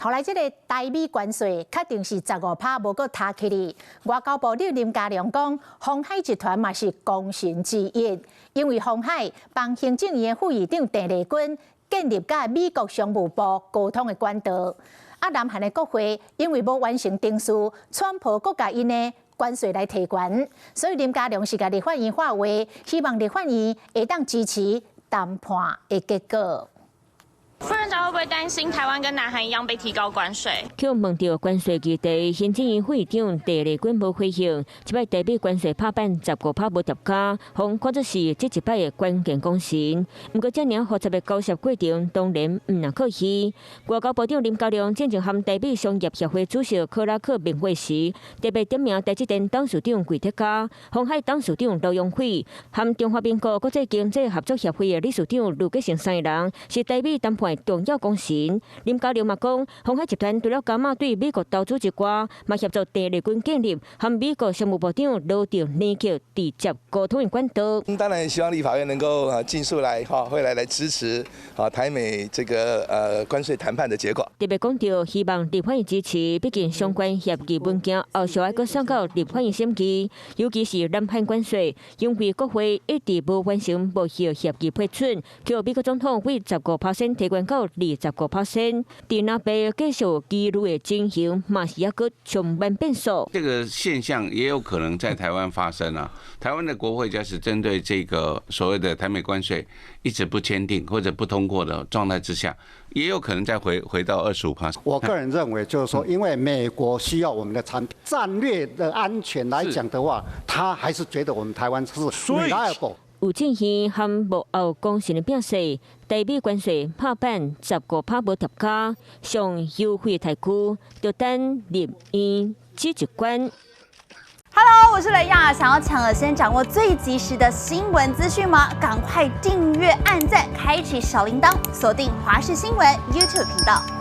后来这个台美关税确定是15%无搁塌起哩。外交部长林佳龙讲，鸿海集团嘛是功臣之一，因为鸿海帮行政院副院长郑丽君建立甲美国商务部沟通的管道。南韩的国会因为无完成定数，川普国家因的关税来提悬，所以林佳龙是甲立法院化话，希望立法院会当支持谈判的结果。副院长会不会担心台湾跟南韩一样被提高关税？去问到关税议题，行政院副院长郑丽君无回应。这摆台美关税拍板15%无叠加，互看作是这一摆的关键工程。不过，这样复杂的交涉过程当然唔能可惜。外交部长林佳龙正正和台美商业协会主席克拉克面会时，特别点名台积电董事长桂铁嘉、鸿海董事长罗永辉，和中华民国国际经济合作协会的理事长卢吉成三个人，是台美谈判重要工程。林佳龙嘛讲，鸿海集团除了加码对美国投资之外，嘛协助郑丽君建立和美国商务部长罗德尼克直接沟通的管道。当然希望立法院能够尽速来会来支持台美这个关税谈判的结果。特别讲到希望立法院支持，毕竟相关协议文件后续要搁送到立法院审议，尤其是南韩关税，因为国会一直无完成无效协议批准，叫美国总统为15%提悬到25%，在那边继续纪律的进行，嘛是要搁充满变数。这个现象也有可能在台湾发生啊。台湾的国会假使针对这个所谓的台美关税一直不签订或者不通过的状态之下，也有可能再回到25%。我个人认为，就是说，因为美国需要我们的产品，战略的安全来讲的话，他还是觉得我们台湾是 reliable。有正县和幕后功臣的表示，台美关税拍板15%无叠加，上优惠台区，就等立院指一关。Hello， 我是雷亚，想要抢先掌握最及时的新闻资讯吗？赶快订阅、按赞、开启小铃铛，锁定华视新闻 YouTube 频道。